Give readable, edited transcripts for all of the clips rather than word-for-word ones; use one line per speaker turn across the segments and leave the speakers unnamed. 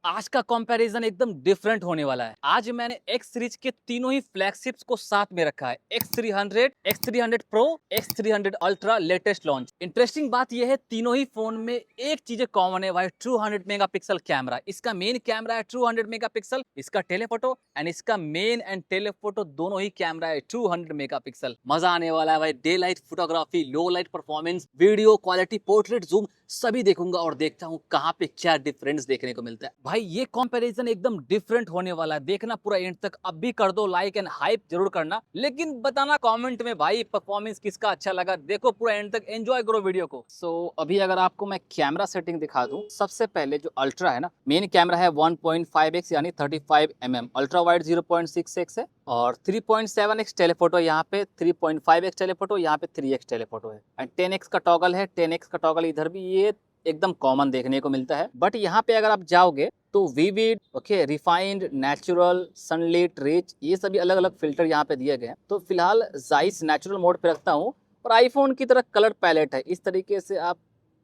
आज का कंपैरिजन एकदम डिफरेंट होने वाला है। आज मैंने एक्स सीरीज के तीनों ही फ्लैगशिप्स को साथ में रखा है। X300, X300 Pro, X300 Ultra latest launch. Interesting बात यह है तीनों ही फोन में एक चीज कॉमन है भाई, 200 मेगापिक्सल कैमरा। इसका मेन कैमरा है 200 मेगापिक्सल, इसका टेलीफोटो एंड इसका मेन एंड टेलीफोटो दोनों ही कैमरा है 200 मेगापिक्सल। मजा आने वाला है भाई। डे लाइट फोटोग्राफी, लो light performance, video quality, portrait zoom सभी देखूंगा और देखता हूँ कहाँ पे क्या डिफरेंस देखने को मिलता है। भाई ये कंपैरिजन एकदम डिफरेंट होने वाला है, देखना पूरा एंड तक। अब भी कर दो लाइक एंड हाइप जरूर करना, लेकिन बताना कमेंट में भाई परफॉर्मेंस किसका अच्छा लगा। देखो पूरा एंड तक, एंजॉय करो वीडियो को। अभी अगर आपको मैं कैमरा सेटिंग दिखा दूं, सबसे पहले जो अल्ट्रा है ना, मेन कैमरा है 1.5x यानी 35mm, अल्ट्रा वाइड 0.6x है और 3.7x टेलीफोटो, यहाँ पे 3.5x टेलीफोटो, यहाँ पे 3x टेलीफोटो है एंड 10x का टॉगल है। 10x का टॉगल इधर भी ये एकदम कॉमन देखने को मिलता है। बट यहाँ पे अगर आप जाओगे तो vivid, okay, refined, natural, sunlit, rich, ये सभी अलग अलग फिल्टर यहाँ पे दिए गए हैं। तो फिलहाल जाइस नेचुरल मोड पे रखता हूँ और आईफोन की तरह कलर पैलेट है, इस तरीके से आप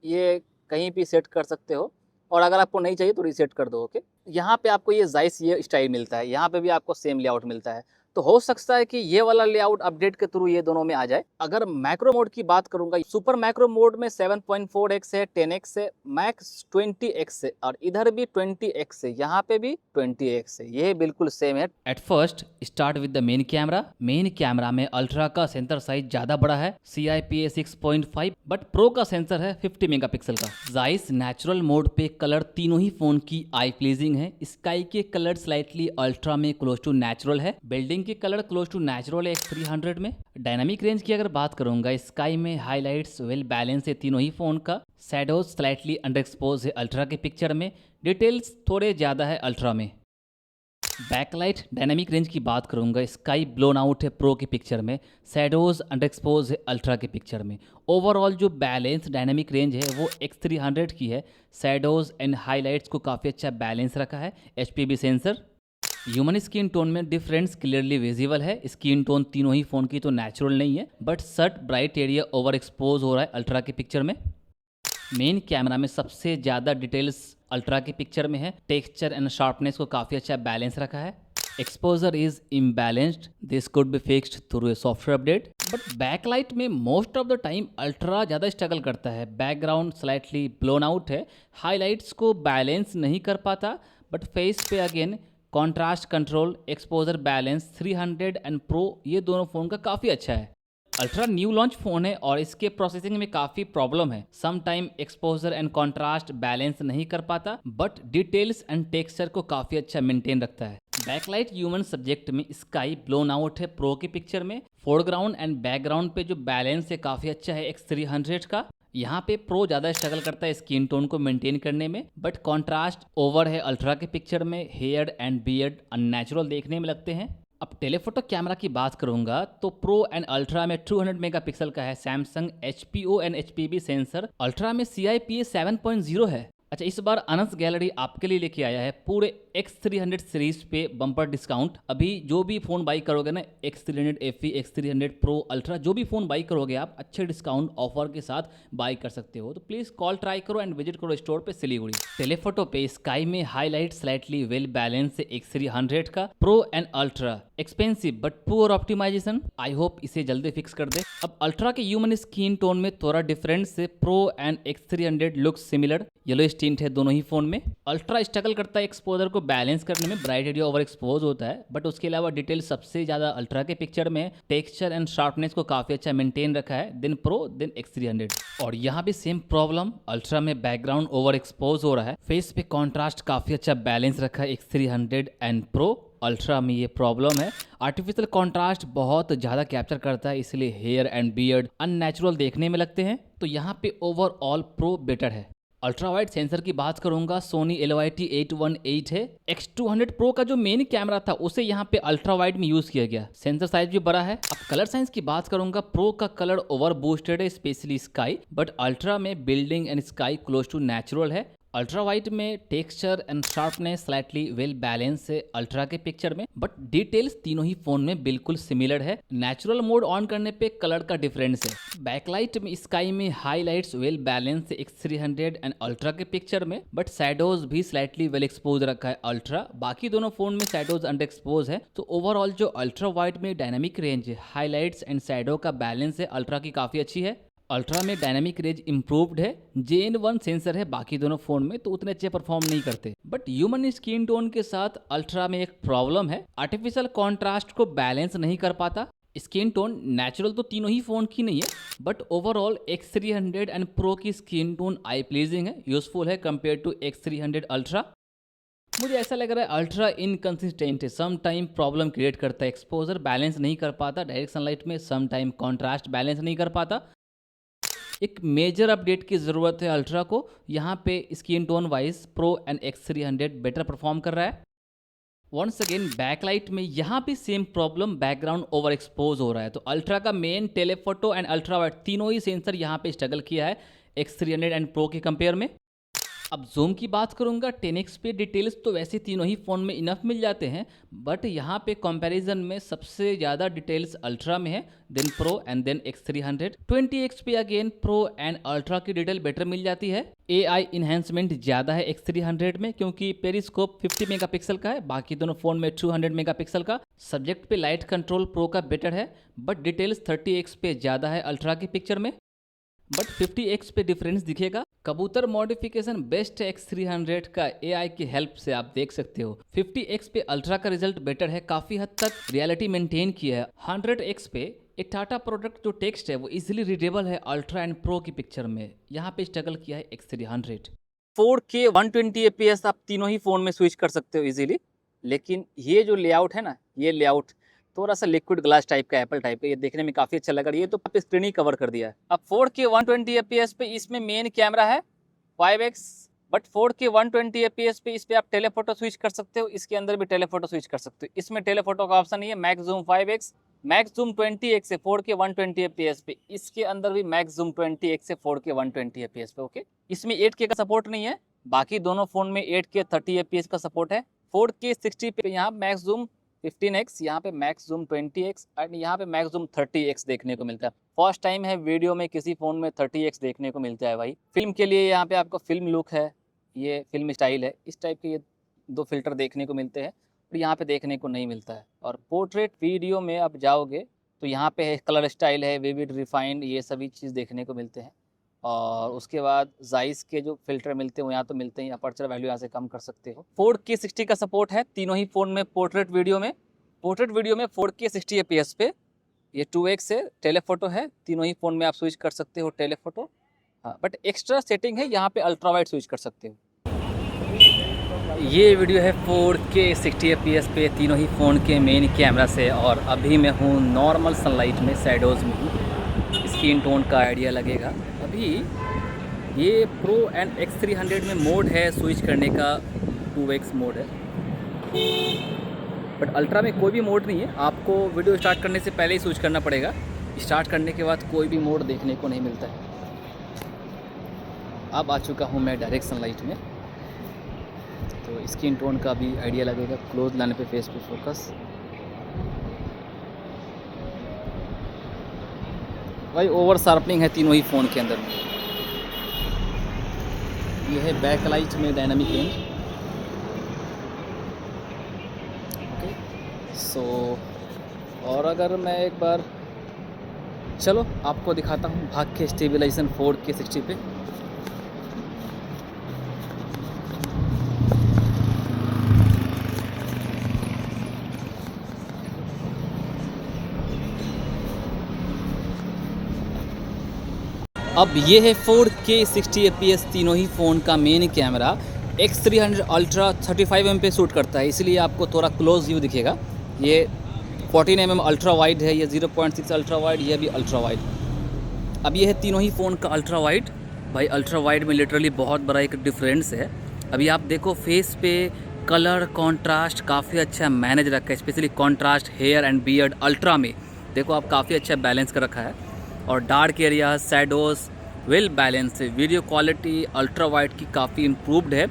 ये कहीं भी सेट कर सकते हो और अगर आपको नहीं चाहिए तो रीसेट कर दो। ओके, यहाँ पे आपको ये जाइस ये स्टाइल मिलता है, यहाँ पे भी आपको सेम लेआउट मिलता है। तो हो सकता है कि ये वाला लेआउट अपडेट के थ्रू ये दोनों में आ जाए। अगर मैक्रो मोड की बात करूंगा, सुपर मैक्रो मोड में 7.4x है, 10x है, मैक्स 20x है और इधर भी 20x है, यहाँ पे भी 20x है, ये बिल्कुल सेम है।
At first start with the main camera. Main camera में अल्ट्रा का सेंसर साइज ज्यादा बड़ा है, CIPA 6.5, बट प्रो का सेंसर है 50 मेगापिक्सल का। जाइस नेचुरल मोड पे कलर तीनों ही फोन की आई प्लीजिंग है। स्काई के कलर स्लाइटली अल्ट्रा में क्लोज टू नेचुरल है, बिल्डिंग के कलर क्लोज टू नेचुरल है X300 में। डायनामिक रेंज की अगर बात करूंगा, स्काई में हाईलाइट्स वेल बैलेंस है तीनों ही फोन का, शैडोज स्लाइटली अंडर एक्सपोज है अल्ट्रा के पिक्चर में, डिटेल्स थोड़े ज़्यादा है अल्ट्रा में। बैकलाइट डायनामिक रेंज की बात करूंगा, स्काई ब्लोन आउट है प्रो की पिक्चर में, शैडोज अंडर एक्सपोज है अल्ट्रा के पिक्चर में। ओवरऑल जो बैलेंस डायनामिक रेंज है वो X300 की है। शैडोज एंड हाईलाइट्स को काफ़ी अच्छा बैलेंस रखा है HPB sensor. Human skin tone में डिफरेंस क्लियरली विजिबल है। स्किन टोन तीनों ही फ़ोन की तो नेचुरल नहीं है, बट सट ब्राइट एरिया ओवर एक्सपोज हो रहा है अल्ट्रा के पिक्चर में। मेन कैमरा में सबसे ज़्यादा डिटेल्स अल्ट्रा की पिक्चर में है। टेक्सचर एंड शार्पनेस को काफ़ी अच्छा बैलेंस रखा है। Exposure is imbalanced, this could be fixed through a software update. But backlight में most of the time ultra ज़्यादा स्ट्रगल करता है। बैकग्राउंड स्लाइटली ब्लोन आउट है, हाईलाइट्स को बैलेंस नहीं कर पाता, बट फेस पे again contrast control, exposure balance 300 and pro ये दोनों फ़ोन का काफ़ी अच्छा है। अल्ट्रा न्यू लॉन्च फ़ोन है और इसके प्रोसेसिंग में काफ़ी प्रॉब्लम है। Some time exposure and contrast balance नहीं कर पाता, बट डिटेल्स एंड टेक्सचर को काफ़ी अच्छा मेंटेन रखता है। बैकलाइट ह्यूमन सब्जेक्ट में स्काई ब्लोन आउट है प्रो की पिक्चर में। फोरग्राउंड एंड बैकग्राउंड पे जो बैलेंस है काफ़ी अच्छा है X300 का। यहाँ पे प्रो ज़्यादा स्ट्रगल करता है स्किन टोन को मेंटेन करने में, बट कॉन्ट्रास्ट ओवर है अल्ट्रा के पिक्चर में। हेयर एंड बियर्ड अननेचुरल देखने में लगते हैं। अब टेलीफोटो कैमरा की बात करूंगा तो प्रो एंड अल्ट्रा में 200 मेगापिक्सल का है Samsung HPO and HPB sensor. Ultra में CIPA 7.0 है। अच्छा, इस बार अनस गैलरी आपके लिए लेके आया है पूरे X300 सीरीज पे बम्पर डिस्काउंट। अभी जो भी फ़ोन बाई करोगे ना, X300 FE, X300 Pro, ultra, जो भी फ़ोन बाई करोगे आप अच्छे डिस्काउंट ऑफर के साथ बाई कर सकते हो। तो प्लीज़ कॉल ट्राई करो एंड विजिट करो स्टोर पे सिलीगुड़ी। टेलीफोटो पे स्काई में हाईलाइट स्लाइटली वेल बैलेंस है X300 का। Pro and ultra expensive but poor optimization, I hope इसे जल्दी फिक्स कर दे। अब अल्ट्रा के ह्यूमन स्किन टोन में थोड़ा डिफरेंस से pro and X300 look similar, yellow tint है दोनों ही फोन में। अल्ट्रा स्ट्रगल करता है एक्सपोजर को बैलेंस करने में, ब्राइट एरिया ओवर एक्सपोज होता है, बट उसके अलावा डिटेल सबसे ज्यादा अल्ट्रा के पिक्चर में। टेक्सचर एंड शार्पनेस को काफी अच्छा मेंटेन रखा है, देन प्रो देन X300। और यहाँ भी सेम प्रॉब्लम, अल्ट्रा में बैकग्राउंड ओवर एक्सपोज हो रहा है। फेस पे कॉन्ट्रास्ट काफी अच्छा बैलेंस रखा है X300 एंड प्रो। अल्ट्रा में ये प्रॉब्लम है, आर्टिफिशियल कॉन्ट्रास्ट बहुत ज़्यादा कैप्चर करता है, इसलिए हेयर एंड बियर्ड अननेचुरल देखने में लगते हैं। तो यहाँ पे ओवरऑल प्रो बेटर है। अल्ट्रा वाइड सेंसर की बात करूंगा, सोनी LYT 818 है। X200 प्रो का जो मेन कैमरा था उसे यहाँ पे अल्ट्रा वाइड में यूज किया गया, सेंसर साइज भी बड़ा है। अब कलर साइंस की बात करूंगा, प्रो का कलर ओवर बूस्टेड है स्पेशली स्काई, बट अल्ट्रा में building and sky close to natural है। अल्ट्रा वाइड में texture and sharpness slightly well balance है अल्ट्रा के पिक्चर में, बट डिटेल्स तीनों ही फोन में बिल्कुल सिमिलर है। नेचुरल मोड ऑन करने पे कलर का डिफरेंस है। बैकलाइट में स्काई में हाईलाइट्स वेल बैलेंस है X300 एंड अल्ट्रा के पिक्चर में, बट शैडोज भी स्लाइटली वेल एक्सपोज रखा है अल्ट्रा। बाकी दोनों फोन में शैडोज अंडर एक्सपोज है। तो ओवरऑल जो अल्ट्रा वाइड में डायनामिक रेंज है, हाईलाइट्स एंड शैडो का बैलेंस है अल्ट्रा की काफी अच्छी है। अल्ट्रा में डायनामिक रेंज इंप्रूव्ड है। JN1 सेंसर है बाकी दोनों फोन में, तो उतने अच्छे परफॉर्म नहीं करते। बट ह्यूमन स्किन टोन के साथ अल्ट्रा में एक प्रॉब्लम है, आर्टिफिशियल कॉन्ट्रास्ट को बैलेंस नहीं कर पाता। स्किन टोन नेचुरल तो तीनों ही फोन की नहीं है, but overall X300 and pro की स्किन टोन आई प्लीजिंग है, यूजफुल है कंपेयर टू X300 अल्ट्रा। मुझे ऐसा लग रहा है अल्ट्रा इनकंसिस्टेंट है, सम टाइम प्रॉब्लम क्रिएट करता है, एक्सपोजर बैलेंस नहीं कर पाता डायरेक्ट सनलाइट में, सम टाइम कॉन्ट्रास्ट बैलेंस नहीं कर पाता। एक मेजर अपडेट की ज़रूरत है अल्ट्रा को। यहाँ पे skin tone wise pro and X300 better perform कर रहा है। वंस अगेन बैकलाइट में यहाँ पे same problem, background over expose हो रहा है। तो अल्ट्रा का main telephoto and ultra wide तीनों ही सेंसर यहाँ पे स्ट्रगल किया है X300 एंड प्रो के कंपेयर में। अब जूम की बात करूंगा 10x पे डिटेल्स तो वैसे तीनों ही फ़ोन में इनफ मिल जाते हैं, बट यहाँ पे कंपैरिजन में सबसे ज़्यादा डिटेल्स अल्ट्रा में है, then pro and then X300। 20x पे अगेन प्रो एंड अल्ट्रा की डिटेल बेटर मिल जाती है। AI इन्हेंसमेंट ज़्यादा है X300 में, क्योंकि पेरिस्कोप 50 मेगापिक्सल का है, बाकी दोनों फ़ोन में 200 मेगापिक्सल का। सब्जेक्ट पे लाइट कंट्रोल प्रो का बेटर है, बट डिटेल्स 30x पे ज़्यादा है अल्ट्रा की पिक्चर में, बट 50x पे डिफरेंस दिखेगा। कबूतर मॉडिफिकेशन बेस्ट है X300 का, AI की हेल्प से आप देख सकते हो। 50x पे अल्ट्रा का रिजल्ट बेटर है, काफ़ी हद तक रियलिटी मेंटेन किया है। 100x पे एक टाटा प्रोडक्ट जो टेक्स्ट है वो इजीली रीडेबल है अल्ट्रा एंड प्रो की पिक्चर में, यहाँ पे स्ट्रगल किया है X300।
4K 120 FPS आप तीनों ही फ़ोन में स्विच कर सकते हो इजीली, लेकिन ये जो लेआउट है ना, ये लेआउट थोड़ा सा लिक्विड ग्लास टाइप का, एप्पल टाइप का, ये देखने में काफ़ी अच्छा लग रहा है। ये तो स्क्रीन ही कवर कर दिया है। अब 4K 120 FPS पे इसमें मेन कैमरा है 5x, बट 4K 120 FPS पे इस पे आप टेलीफोटो स्विच कर सकते हो, इसके अंदर भी टेलीफोटो स्विच कर सकते हो। इसमें टेलीफोटो का ऑप्शन नहीं है। Max zoom 5x, max zoom 20x है 4K 120 FPS पे, इसके अंदर भी मैक्स जूम 20x है 4K 120 FPS पे। ओके, इसमें 8K का सपोर्ट नहीं है, बाकी दोनों फ़ोन में 8K 30 FPS का सपोर्ट है। 4K 60 पे यहाँ मैक्स जूम 15x, यहाँ पे मैक्स जूम 20x और यहाँ पे मैक्स जूम 30x देखने को मिलता है। फर्स्ट टाइम है वीडियो में किसी फ़ोन में 30x देखने को मिलता है भाई। फिल्म के लिए यहाँ पे आपको फिल्म लुक है, ये फिल्म स्टाइल है, इस टाइप के ये दो फिल्टर देखने को मिलते हैं, और यहाँ पे देखने को नहीं मिलता है। और पोर्ट्रेट वीडियो में आप जाओगे तो यहाँ पे है कलर स्टाइल है, विविड, रिफाइंड, ये सभी चीज़ देखने को मिलते हैं। और उसके बाद जाइस के जो फिल्टर मिलते हैं वो यहाँ तो मिलते हैं, अपर्चर वैल्यू यहाँ से कम कर सकते हो। 4K 60 का सपोर्ट है तीनों ही फ़ोन में। पोर्ट्रेट वीडियो में 4K 60 FPS पे ये 2x है, टेलीफोटो है, तीनों ही फ़ोन में आप स्विच कर सकते हो टेलीफोटो। हाँ, बट एक्स्ट्रा सेटिंग है, यहाँ पे अल्ट्रा वाइड स्विच कर सकते हो। ये वीडियो है 4K 60 FPS पे तीनों ही फ़ोन के मेन कैमरा से, और अभी मैं हूँ नॉर्मल सनलाइट में, शैडोज़ में हूँ। स्किन टोन का आइडिया लगेगा। अभी ये प्रो एंड X300 में मोड है स्विच करने का, 2x मोड है, बट अल्ट्रा में कोई भी मोड नहीं है। आपको वीडियो स्टार्ट करने से पहले ही स्विच करना पड़ेगा, स्टार्ट करने के बाद कोई भी मोड देखने को नहीं मिलता है। अब आ चुका हूँ मैं डायरेक्ट सनलाइट में, तो स्किन टोन का भी आइडिया लगेगा। क्लोज लाने पे फेस पे फोकस, भाई ओवर शार्पनिंग है तीनों ही फ़ोन के अंदर। ये है बैक लाइट में डायनामिक रेंज। ओके, सो और अगर मैं एक बार, चलो आपको दिखाता हूँ भाग के स्टेबलाइजेशन 4K 60 पे। अब ये है 4K 60 FPS तीनों ही फ़ोन का main camera. X300 ultra 35mm पे शूट करता है, इसलिए आपको थोड़ा क्लोज व्यू दिखेगा। ये 14mm अल्ट्रा वाइड है, ये 0.6 अल्ट्रा वाइड, ये भी अल्ट्रा वाइड। अब ये है तीनों ही फ़ोन का अल्ट्रा वाइड। भाई अल्ट्रा वाइड में लिटरली बहुत बड़ा एक डिफरेंस है। अभी आप देखो फेस पे कलर कॉन्ट्रास्ट काफ़ी अच्छा मैनेज रखा है, specially contrast hair and beard ultra में देखो आप काफ़ी अच्छा बैलेंस कर रखा है। और dark area, shadows, well balance है। वीडियो क्वालिटी अल्ट्रा वाइड की काफ़ी इम्प्रूव्ड है।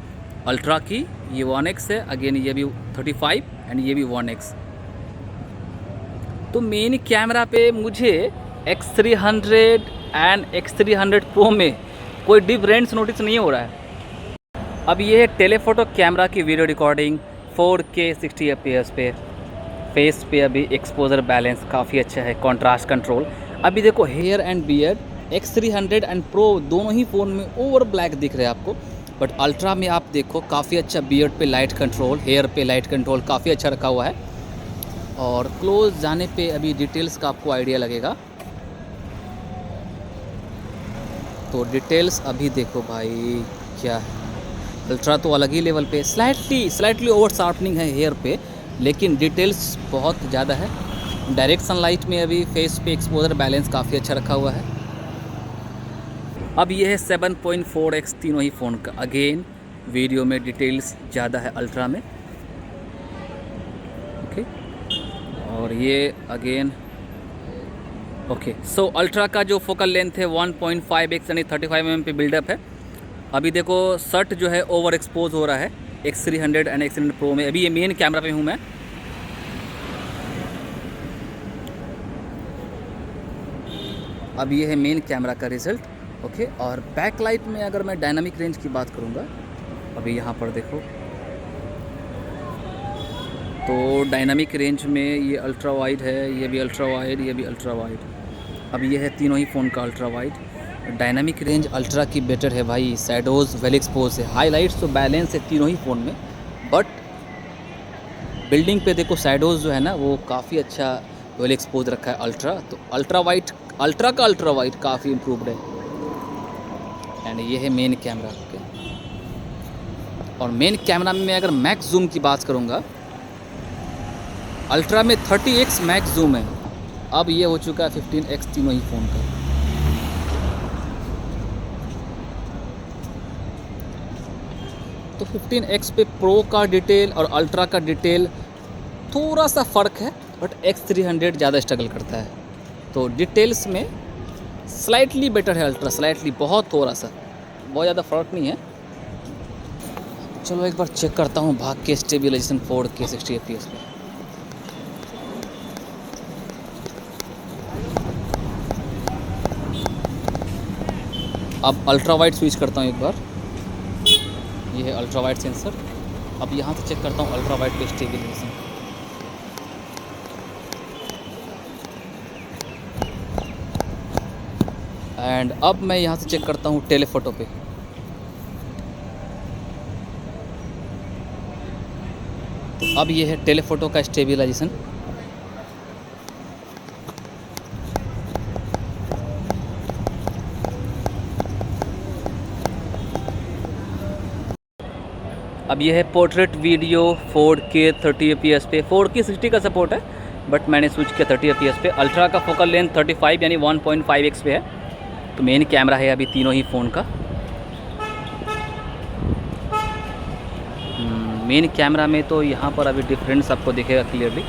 अल्ट्रा की ये 1x है, अगेन ये भी 35 एंड ये भी 1x। तो मेन कैमरा पे मुझे X300 एंड X300 Pro में कोई डिफरेंस नोटिस नहीं हो रहा है। अब ये है टेलीफोटो कैमरा की वीडियो रिकॉर्डिंग 4K 60 FPS पे। फेस पे अभी एक्सपोजर बैलेंस काफ़ी अच्छा है, कंट्रास्ट कंट्रोल। अभी देखो hair and beard X300 and pro दोनों ही फ़ोन में ओवर ब्लैक दिख रहे हैं आपको, बट अल्ट्रा में आप देखो काफ़ी अच्छा बियर्ड पे लाइट कंट्रोल, हेयर पे लाइट कंट्रोल काफ़ी अच्छा रखा हुआ है। और क्लोज जाने पे अभी डिटेल्स का आपको आइडिया लगेगा। तो डिटेल्स अभी देखो भाई क्या है। अल्ट्रा तो अलग ही लेवल पे, स्लाइटली ओवर शार्पनिंग है हेयर पे, लेकिन डिटेल्स बहुत ज़्यादा है। डायरेक्ट सनलाइट में अभी फेस पे एक्सपोजर बैलेंस काफ़ी अच्छा रखा हुआ है। अब ये है 7.4x तीनों ही फ़ोन का। अगेन वीडियो में डिटेल्स ज़्यादा है अल्ट्रा में, ओके। और ये अगेन ओके। सो अल्ट्रा का जो फोकल लेंथ है 1.5x यानी 35 mm पे बिल्डअप है। अभी देखो शट जो है ओवर एक्सपोज हो रहा है X300 एंड X300 Pro में। अभी ये मेन कैमरा पे हूँ मैं। अब ये है मेन कैमरा का रिजल्ट, ओके। और बैक लाइट में अगर मैं डायनामिक रेंज की बात करूँगा, अभी यहाँ पर देखो तो डायनामिक रेंज में ये अल्ट्रा वाइड है, ये भी अल्ट्रा वाइड, ये भी अल्ट्रा वाइड। अब ये है तीनों ही फ़ोन का ultra wide. Dynamic range ultra की बेटर है भाई, शैडोज़ वेल एक्सपोज है, हाईलाइट्स तो बैलेंस है तीनों ही फ़ोन में, बट बिल्डिंग पे देखो शैडोज़ जो है ना वो काफ़ी अच्छा वेल एक्सपोज रखा है अल्ट्रा। तो अल्ट्रा का अल्ट्रा वाइड काफ़ी इम्प्रूव्ड है। एंड ये है मेन कैमरा, ओके। और मेन कैमरा में मैं अगर मैक्स जूम की बात करूँगा, अल्ट्रा में 30x मैक्स जूम है, अब ये हो चुका है 15x तीनों ही फ़ोन का। तो 15x पे प्रो का डिटेल और अल्ट्रा का डिटेल थोड़ा सा फ़र्क है, बट X300 ज़्यादा स्ट्रगल करता है। तो डिटेल्स में स्लाइटली बेटर है अल्ट्रा, स्लाइटली, बहुत थोड़ा सा, बहुत ज़्यादा फ़र्क नहीं है। चलो एक बार चेक करता हूँ भाग के स्टेबलाइजेशन 4K 60 FPS पे। अब अल्ट्रा वाइड स्विच करता हूँ एक बार। ये है अल्ट्रा वाइड सेंसर। अब यहाँ से चेक करता हूँ अल्ट्रा वाइड पे स्टेबलाइजेशन। एंड अब मैं यहाँ से चेक करता हूँ टेलीफोटो पे। तो अब ये है टेलीफोटो का स्टेबलाइजेशन। अब ये है पोर्ट्रेट वीडियो 4K 30 FPS पे। 4K 60 का सपोर्ट है, बट मैंने स्विच किया 30 FPS पे। अल्ट्रा का फोकल लेंथ 35 यानी 1.5x पे है। तो मेन कैमरा है अभी तीनों ही फ़ोन का। मेन कैमरा में तो यहाँ पर अभी डिफरेंस आपको दिखेगा क्लियरली।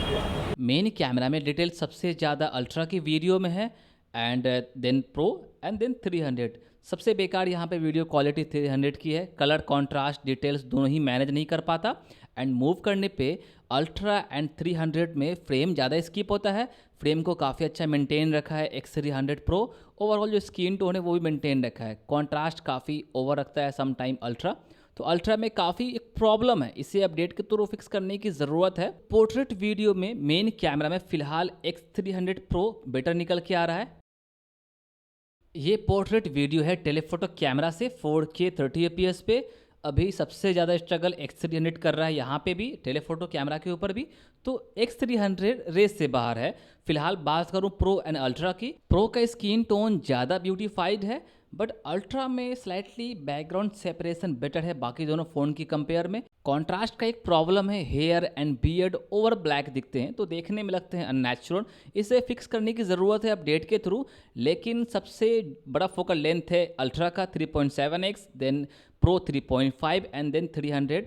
मेन कैमरा में डिटेल सबसे ज़्यादा अल्ट्रा की वीडियो में है, and then pro and then 300। सबसे बेकार यहाँ पे वीडियो क्वालिटी 300 की है। कलर कॉन्ट्रास्ट डिटेल्स दोनों ही मैनेज नहीं कर पाता, एंड मूव करने पे अल्ट्रा एंड 300 में फ्रेम ज़्यादा स्किप होता है। फ्रेम को काफ़ी अच्छा मेंटेन रखा है X300 प्रो। ओवरऑल जो स्किन टोन है वो भी मेंटेन रखा है। कॉन्ट्रास्ट काफ़ी ओवर रखता है सम टाइम अल्ट्रा। तो अल्ट्रा में काफ़ी एक प्रॉब्लम है, इसे अपडेट के थ्रू फिक्स करने की ज़रूरत है। पोर्ट्रेट वीडियो में मेन कैमरा में फिलहाल X300 प्रो बेटर निकल के आ रहा है। ये पोर्ट्रेट वीडियो है टेलीफोटो कैमरा से 4K 30 FPS पे। अभी सबसे ज़्यादा स्ट्रगल X300 कर रहा है यहाँ पे भी, टेलीफोटो कैमरा के ऊपर भी। तो X300 रेस से बाहर है। फिलहाल बात करूँ प्रो एंड अल्ट्रा की, प्रो का स्किन टोन ज़्यादा ब्यूटीफाइड है, बट अल्ट्रा में स्लाइटली बैकग्राउंड सेपरेशन बेटर है बाकी दोनों फ़ोन की कंपेयर में। कॉन्ट्रास्ट का एक प्रॉब्लम है, hair and beard over black दिखते हैं तो देखने में लगते हैं अननेचुरल। इसे फिक्स करने की ज़रूरत है अपडेट के थ्रू। लेकिन सबसे बड़ा फोकल लेंथ है अल्ट्रा का 3.7x, then pro 3.5 and then 300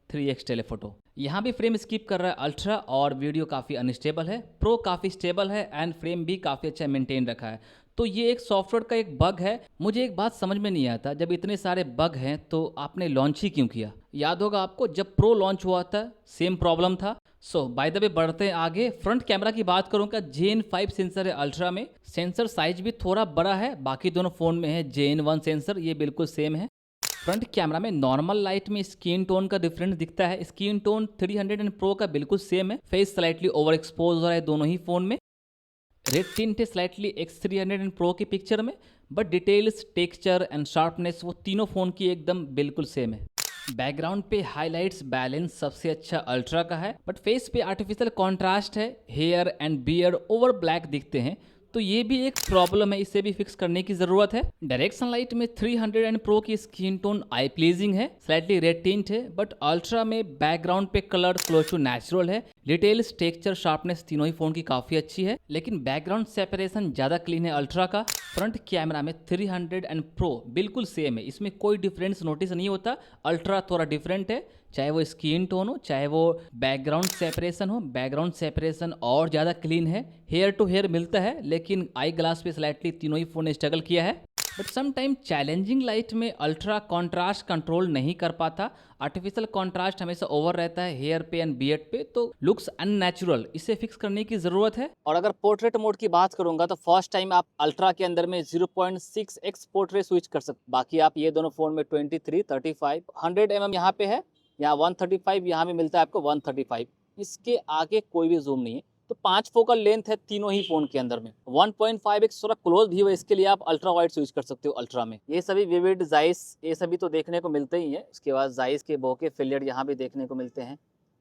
3x telephoto. यहाँ भी फ्रेम स्किप कर रहा है अल्ट्रा, और वीडियो काफ़ी अनस्टेबल है। प्रो काफ़ी स्टेबल है एंड फ्रेम भी काफ़ी अच्छा मेंटेन रखा है। तो ये एक सॉफ्टवेयर का एक बग है। मुझे एक बात समझ में नहीं आता, जब इतने सारे बग हैं तो आपने लॉन्च ही क्यों किया? याद होगा आपको, जब प्रो लॉन्च हुआ था सेम प्रॉब्लम था। सो बाय द वे बढ़ते हैं आगे। फ्रंट कैमरा की बात करूँगा, JN5 सेंसर है अल्ट्रा में। सेंसर साइज भी थोड़ा बड़ा है, बाकी दोनों फ़ोन में है JN1 सेंसर, ये बिल्कुल सेम है। फ्रंट कैमरा में नॉर्मल लाइट में स्किन टोन का डिफरेंस दिखता है। स्किन टोन 300 एंड प्रो का बिल्कुल सेम है। फेस स्लाइटली ओवर एक्सपोज हो रहा है दोनों ही फ़ोन में। रेड टिंट है स्लाइटली X300 एंड प्रो की पिक्चर में, but details, texture and sharpness वो तीनों फ़ोन की एकदम बिल्कुल सेम है। बैकग्राउंड पे हाइलाइट्स बैलेंस सबसे अच्छा अल्ट्रा का है, बट फेस पे आर्टिफिशियल कॉन्ट्रास्ट है। Hair and beard over black दिखते हैं, तो ये भी एक प्रॉब्लम है, इसे भी फिक्स करने की जरूरत है। डायरेक्ट सनलाइट में 300 एंड प्रो की स्किन टोन आई प्लीजिंग है, स्लाइटली रेड टिंट है, बट अल्ट्रा में बैकग्राउंड पे कलर क्लोज टू नेचुरल है। डिटेल्स, टेक्सचर, शार्पनेस तीनों ही फोन की काफी अच्छी है, लेकिन बैकग्राउंड सेपरेशन ज्यादा क्लीन है अल्ट्रा का। फ्रंट कैमरा में 300 एंड प्रो बिल्कुल सेम है, इसमें कोई डिफरेंस नोटिस नहीं होता। अल्ट्रा थोड़ा डिफरेंट है, चाहे वो स्किन टोन हो, चाहे वो बैकग्राउंड सेपरेशन हो। बैकग्राउंड सेपरेशन और ज़्यादा क्लीन है, हेयर टू हेयर मिलता है, लेकिन आई ग्लास पे स्लाइटली तीनों ही फ़ोन ने स्ट्रगल किया है। But some time challenging light में अल्ट्रा कॉन्ट्रास्ट कंट्रोल नहीं कर पाता। आर्टिफिशियल कॉन्ट्रास्ट हमेशा ओवर रहता है हेयर पे एंड बियर्ड पे, तो लुक्स अननेचुरल, इसे फिक्स करने की ज़रूरत है।
और अगर पोर्ट्रेट मोड की बात करूंगा तो फर्स्ट टाइम आप अल्ट्रा के अंदर में 0.6x पोर्ट्रेट स्विच कर सकते। बाकी आप ये दोनों फोन में 23, 35, 100 mm यहाँ पे है, यहाँ 135, यहाँ भी मिलता है आपको 135। इसके आगे कोई भी जूम नहीं है। तो 5 फोकल लेंथ है तीनों ही फोन के अंदर में। 1.5x थोड़ा क्लोज भी है, इसके लिए आप अल्ट्रा वाइड स्विच कर सकते हो अल्ट्रा में। ये सभी विविड जाइस ये सभी तो देखने को मिलते ही है। उसके बाद जाइस के बोके फिलियर यहाँ भी देखने को मिलते हैं,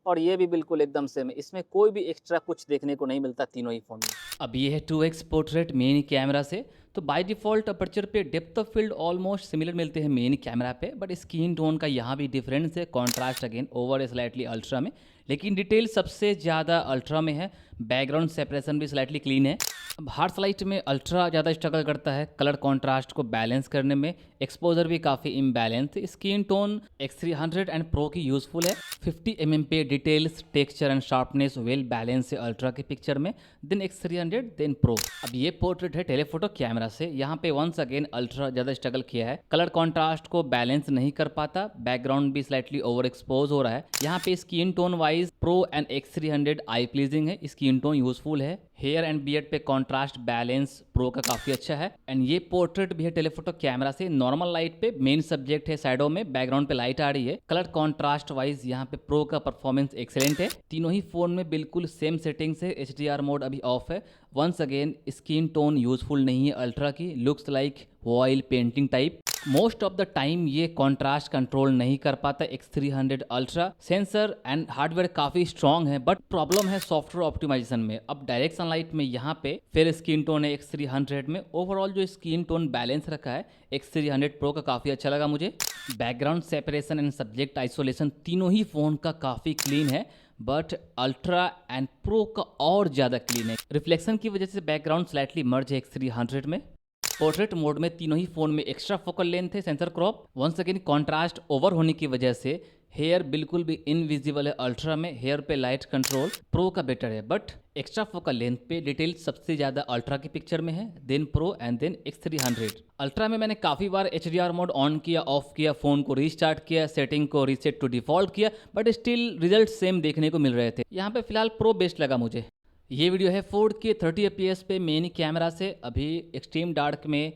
और ये भी बिल्कुल एकदम सेम है, इसमें कोई भी एक्स्ट्रा कुछ देखने को नहीं मिलता तीनों ही फोन में।
अब ये है 2x पोर्ट्रेट मेन कैमरा से, तो बाय डिफ़ॉल्ट अपर्चर पे depth of field almost similar मिलते हैं मेन कैमरा पे, बट स्किन टोन का यहाँ भी डिफरेंस है। Contrast again over slightly ultra में, लेकिन डिटेल सबसे ज़्यादा अल्ट्रा में है। बैकग्राउंड सेपरेशन भी स्लाइटली क्लीन है। अब हार्ड लाइट में अल्ट्रा ज़्यादा स्ट्रगल करता है कलर कॉन्ट्रास्ट को बैलेंस करने में। एक्सपोजर भी काफ़ी इम्बैलेंस है। Skin tone X300 and pro की यूज़फुल है। 50 mm पे details, texture and sharpness well balance है अल्ट्रा की पिक्चर में, देन X300 देन प्रो। अब ये पोर्ट्रेट है टेलीफोटो कैमरा से, यहाँ पे वंस अगेन अल्ट्रा ज़्यादा स्ट्रगल किया है, कलर कॉन्ट्रास्ट को बैलेंस नहीं कर पाता। बैकग्राउंड भी स्लाइटली ओवर एक्सपोज हो रहा है। यहाँ पे skin tone wise pro and X300 I pleasing है, स्किन टोन यूजफुल है। हेयर एंड बियर्ड पे कॉन्ट्रास्ट बैलेंस प्रो का काफ़ी अच्छा है। एंड ये पोर्ट्रेट भी है टेलीफोटो कैमरा से, नॉर्मल लाइट पे मेन सब्जेक्ट है शैडो में, बैकग्राउंड पे लाइट आ रही है। कलर कॉन्ट्रास्ट वाइज यहाँ पे प्रो का परफॉर्मेंस एक्सेलेंट है। तीनों ही फोन में बिल्कुल सेम सेटिंग्स है। HDR मोड अभी ऑफ है। Once again skin tone useful नहीं है अल्ट्रा की, looks like oil painting type. Most of the time ये कॉन्ट्रास्ट कंट्रोल नहीं कर पाता X300 ultra. Sensor and hardware काफ़ी स्ट्रॉन्ग है, बट प्रॉब्लम है सॉफ्टवेयर ऑप्टिमाइजेशन में। अब डायरेक्ट सनलाइट में यहाँ पे फिर स्किन टोन है X300 में। ओवरऑल जो स्किन टोन बैलेंस रखा है X300 प्रो का काफ़ी अच्छा लगा मुझे। Background separation and subject isolation तीनों ही फ़ोन का काफ़ी क्लीन है, बट अल्ट्रा एंड प्रो का और ज़्यादा क्लीन है। रिफ्लेक्शन की वजह से बैकग्राउंड स्लाइटली मर्ज है X300 में। पोर्ट्रेट मोड में तीनों ही फोन में एक्स्ट्रा फोकल लेंथ है, sensor crop. Once again contrast over होने की वजह से हेयर बिल्कुल भी इनविजिबल है अल्ट्रा में। हेयर पे लाइट कंट्रोल प्रो का बेटर है, बट एक्स्ट्रा फोकल लेंथ पे डिटेल सबसे ज़्यादा अल्ट्रा की पिक्चर में है, then pro and then X300। Ultra में मैंने काफ़ी बार HDR मोड ऑन किया, ऑफ किया, फ़ोन को रीस्टार्ट किया, सेटिंग को रीसेट टू डिफ़ॉल्ट किया, बट स्टिल रिजल्ट सेम देखने को मिल रहे थे। यहाँ पे फिलहाल प्रो बेस्ट लगा मुझे। ये वीडियो है फोर्ड के 30 fps पे मेन कैमरा से। अभी एक्सट्रीम डार्क में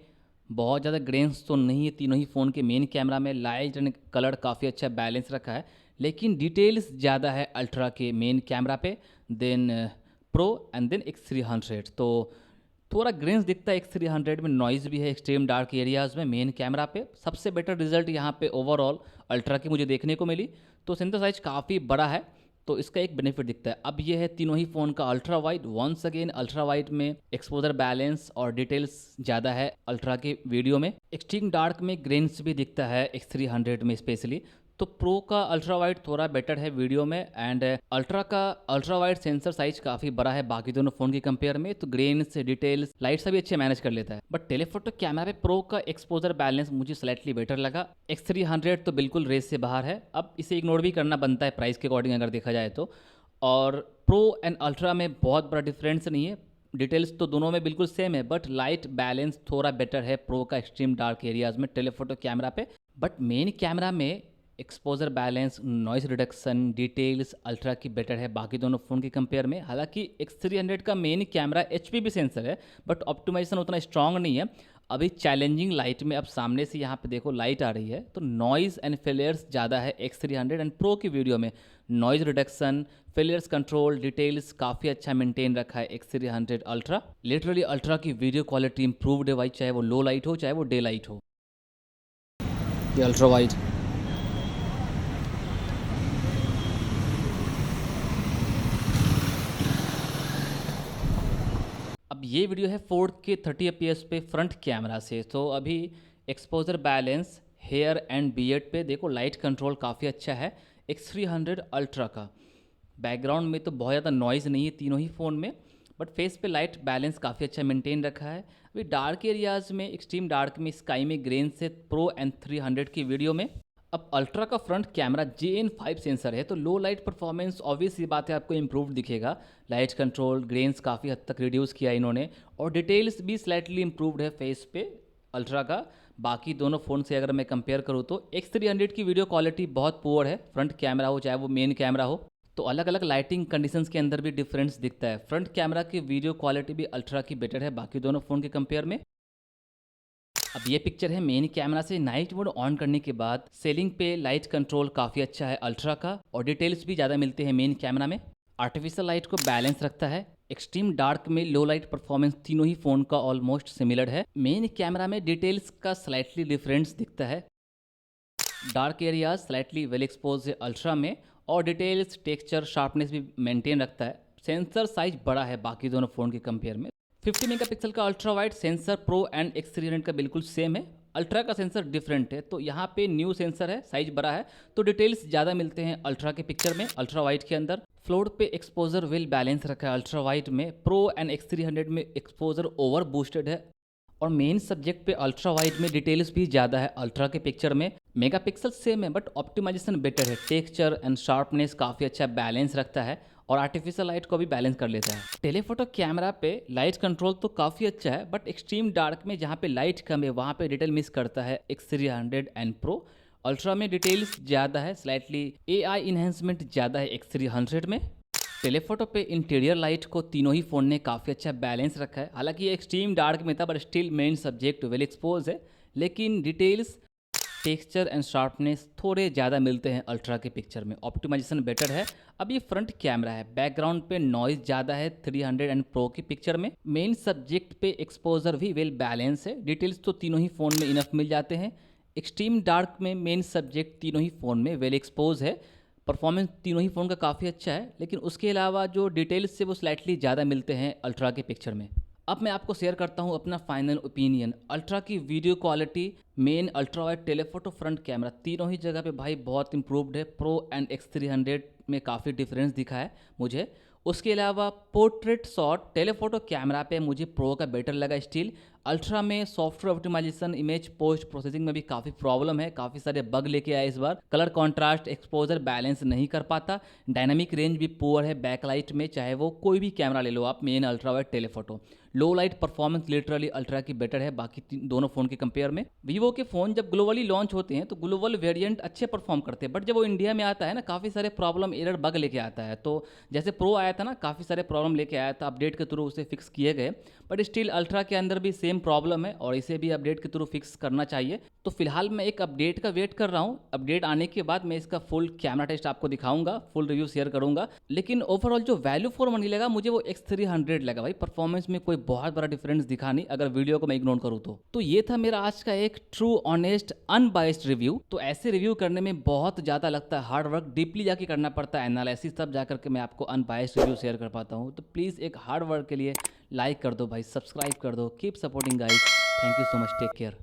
बहुत ज़्यादा ग्रेन्स तो नहीं है तीनों ही फ़ोन के मेन कैमरा में। लाइट एंड कलर काफ़ी अच्छा बैलेंस रखा है, लेकिन डिटेल्स ज़्यादा है अल्ट्रा के मेन कैमरा पे, then pro and then X300। तो थोड़ा ग्रेन्स दिखता है X300 में, नॉइज़ भी है एक्सट्रीम डार्क एरियाज़ में मेन कैमरा पे। सबसे बेटर रिजल्ट यहाँ पे ओवरऑल अल्ट्रा की मुझे देखने को मिली। तो सेंसर साइज काफ़ी बड़ा है, तो इसका एक बेनिफिट दिखता है। अब ये है तीनों ही फ़ोन का ultra wide. Once again ultra wide में एक्सपोजर बैलेंस और डिटेल्स ज़्यादा है अल्ट्रा के वीडियो में। एक्सट्रीम डार्क में ग्रेन्स भी दिखता है X300 में स्पेशली। तो प्रो का अल्ट्रा वाइड थोड़ा बेटर है वीडियो में, एंड अल्ट्रा का अल्ट्रा वाइड सेंसर साइज काफ़ी बड़ा है बाकी दोनों फ़ोन की कंपेयर में, तो ग्रेन्स, डिटेल्स, लाइट सभी अच्छे मैनेज कर लेता है। बट टेलीफोटो कैमरा पे प्रो का एक्सपोजर बैलेंस मुझे स्लाइटली बेटर लगा। X300 तो बिल्कुल रेस से बाहर है, अब इसे इग्नोर भी करना बनता है प्राइस के अकॉर्डिंग अगर देखा जाए तो। और प्रो एंड अल्ट्रा में बहुत बड़ा डिफरेंस नहीं है। डिटेल्स तो दोनों में बिल्कुल सेम है, बट लाइट बैलेंस थोड़ा बेटर है प्रो का एक्सट्रीम डार्क एरियाज में टेलीफोटो कैमरा पे। बट मेन कैमरा में exposure balance, noise reduction, details ultra की बेटर है बाकी दोनों फ़ोन के कंपेयर में। हालांकि X300 का मेन कैमरा HPB सेंसर है, बट ऑप्टिमाइजेशन उतना स्ट्रांग नहीं है। अभी चैलेंजिंग लाइट में, अब सामने से यहाँ पे देखो लाइट आ रही है तो नॉइज़ एंड फेलियर्स ज़्यादा है X300 एंड प्रो की वीडियो में। Noise reduction, failures control, details काफ़ी अच्छा मेंटेन रखा है X300 अल्ट्रा। लिटरली अल्ट्रा की वीडियो क्वालिटी इंप्रूव्ड है भाई, चाहे वो लो लाइट हो चाहे वो डे लाइट हो। ये अल्ट्रा वाइड, अब ये वीडियो है 4K 30 fps पे फ्रंट कैमरा से। तो अभी exposure balance, hair and beard पे देखो लाइट कंट्रोल काफ़ी अच्छा है X300 अल्ट्रा का। बैकग्राउंड में तो बहुत ज़्यादा नॉइज़ नहीं है तीनों ही फ़ोन में, बट फेस पे लाइट बैलेंस काफ़ी अच्छा मेंटेन रखा है। अभी डार्क एरियाज़ में, एक्सट्रीम डार्क में, स्काई में, ग्रेन से प्रो एंड 300 की वीडियो में। अब अल्ट्रा का फ्रंट कैमरा JN5 सेंसर है, तो लो लाइट परफॉर्मेंस ऑब्वियस ये बात है आपको इम्प्रूव दिखेगा। लाइट कंट्रोल, ग्रेन्स काफ़ी हद तक रिड्यूस किया इन्होंने, और डिटेल्स भी स्लाइटली इम्प्रूव्ड है फेस पे अल्ट्रा का। बाकी दोनों फ़ोन से अगर मैं कंपेयर करूँ तो X300 की वीडियो क्वालिटी बहुत पुअर है, फ्रंट कैमरा हो चाहे वो मेन कैमरा हो। तो अलग अलग लाइटिंग कंडीशंस के अंदर भी डिफरेंस दिखता है। फ्रंट कैमरा की वीडियो क्वालिटी भी अल्ट्रा की बेटर है बाकी दोनों फ़ोन के कंपेयर में। अब ये पिक्चर है मेन कैमरा से। नाइट मोड ऑन करने के बाद सेलिंग पे लाइट कंट्रोल काफ़ी अच्छा है अल्ट्रा का, और डिटेल्स भी ज़्यादा मिलते हैं मेन कैमरा में। आर्टिफिशियल लाइट को बैलेंस रखता है। एक्सट्रीम डार्क में लो लाइट परफॉर्मेंस तीनों ही फ़ोन का ऑलमोस्ट सिमिलर है। मेन कैमरा में डिटेल्स का स्लाइटली डिफरेंस दिखता है। Dark areas slightly well expose है अल्ट्रा में, और डिटेल्स, टेक्सचर, शार्पनेस भी मेंटेन रखता है। सेंसर साइज बड़ा है बाकी दोनों फ़ोन के कंपेयर में। 50 मेगापिक्सल का ultra wide sensor pro and X300 का बिल्कुल सेम है। अल्ट्रा का सेंसर डिफरेंट है, तो यहाँ पे न्यू सेंसर है, साइज बड़ा है, तो डिटेल्स ज़्यादा मिलते हैं अल्ट्रा के पिक्चर में। अल्ट्रा वाइड के अंदर फ्लोर पे एक्सपोजर वेल बैलेंस रखा है अल्ट्रा वाइड में। प्रो एंड X300 में एक्सपोजर ओवर बूस्टेड है, और मेन सब्जेक्ट पे अल्ट्रा वाइड में डिटेल्स भी ज़्यादा है अल्ट्रा के पिक्चर में। मेगापिक्सल सेम है बट ऑप्टिमाइजेशन बेटर है। टेक्सचर एंड शार्पनेस काफ़ी अच्छा बैलेंस रखता है, और आर्टिफिशियल लाइट को भी बैलेंस कर लेता है। टेलीफोटो कैमरा पे लाइट कंट्रोल तो काफ़ी अच्छा है, बट एक्सट्रीम डार्क में जहाँ पे लाइट कम है वहाँ पे डिटेल मिस करता है X300 एंड प्रो। अल्ट्रा में डिटेल्स ज़्यादा है, स्लाइटली AI इन्हेंसमेंट ज़्यादा है X300 में। टेलीफोटो पे इंटीरियर लाइट को तीनों ही फ़ोन ने काफ़ी अच्छा बैलेंस रखा है। हालांकि ये एक्सट्रीम डार्क में था, but still main subject well expose है, लेकिन डिटेल्स, टेक्सचर एंड शार्पनेस थोड़े ज़्यादा मिलते हैं अल्ट्रा के पिक्चर में। ऑप्टिमाइजेशन बेटर है। अब ये फ्रंट कैमरा है, बैकग्राउंड पे नॉइज ज़्यादा है 300 एंड प्रो की पिक्चर में। मेन सब्जेक्ट पे एक्सपोजर भी वेल बैलेंस है। डिटेल्स तो तीनों ही फ़ोन में इनफ मिल जाते हैं। एक्सट्रीम डार्क में मेन सब्जेक्ट तीनों ही फ़ोन में वेल एक्सपोज है। परफॉर्मेंस तीनों ही फ़ोन का काफ़ी अच्छा है, लेकिन उसके अलावा जो डिटेल्स से वो स्लाइटली ज़्यादा मिलते हैं अल्ट्रा के पिक्चर में। अब मैं आपको शेयर करता हूँ अपना फाइनल ओपिनियन। अल्ट्रा की video quality, main ultra wide, telephoto, front camera तीनों ही जगह पे भाई बहुत इंप्रूव्ड है। प्रो एंड X300 में काफ़ी डिफरेंस दिखा है मुझे। उसके अलावा पोर्ट्रेट शॉट टेलीफोटो कैमरा पे मुझे प्रो का बेटर लगा स्टिल। अल्ट्रा में software optimization, image post processing में भी काफ़ी प्रॉब्लम है, काफ़ी सारे बग लेके आए इस बार। कलर कॉन्ट्रास्ट, एक्सपोजर बैलेंस नहीं कर पाता। डायनामिक रेंज भी पुअर है बैकलाइट में, चाहे वो कोई भी कैमरा ले लो आप, मेन अल्ट्रा वाइड, टेलीफोटो। लो लाइट परफॉर्मेंस लिटरली अल्ट्रा की बेटर है बाकी दोनों फ़ोन के कंपेयर में। वीवो के फ़ोन जब ग्लोबली लॉन्च होते हैं तो ग्लोबल वेरिएंट अच्छे परफॉर्म करते हैं, बट जब वो इंडिया में आता है ना, काफ़ी सारे प्रॉब्लम, एरर, बग लेके आता है। तो जैसे प्रो आया था ना, काफ़ी सारे प्रॉब्लम लेके आया था, अपडेट के थ्रू उसे फिक्स किए गए, बट स्टिल अल्ट्रा के अंदर भी सेम प्रॉब्लम है, और इसे भी अपडेट के थ्रू फिक्स करना चाहिए। तो फिलहाल मैं एक अपडेट का वेट कर रहा हूँ। अपडेट आने के बाद मैं इसका फुल कैमरा टेस्ट आपको दिखाऊंगा, फुल रिव्यू शेयर करूंगा। लेकिन ओवरऑल जो वैल्यू फॉर मनी लगा मुझे वो X300 लगा भाई। परफॉर्मेंस में कोई बहुत बड़ा डिफरेंस दिखा नहीं, अगर वीडियो को मैं इग्नोर करूँ तो ये था मेरा आज का एक ट्रू, ऑनेस्ट, अनबाइस्ड रिव्यू। तो ऐसे रिव्यू करने में बहुत ज़्यादा लगता है हार्ड वर्क, डीपली जाके करना पड़ता है एनालिसिस, तब जाकर के मैं आपको अनबाइस्ड रिव्यू शेयर कर पाता हूँ। तो प्लीज़ एक हार्ड वर्क के लिए लाइक कर दो भाई, सब्सक्राइब कर दो, keep supporting guys. Thank you so much, take care.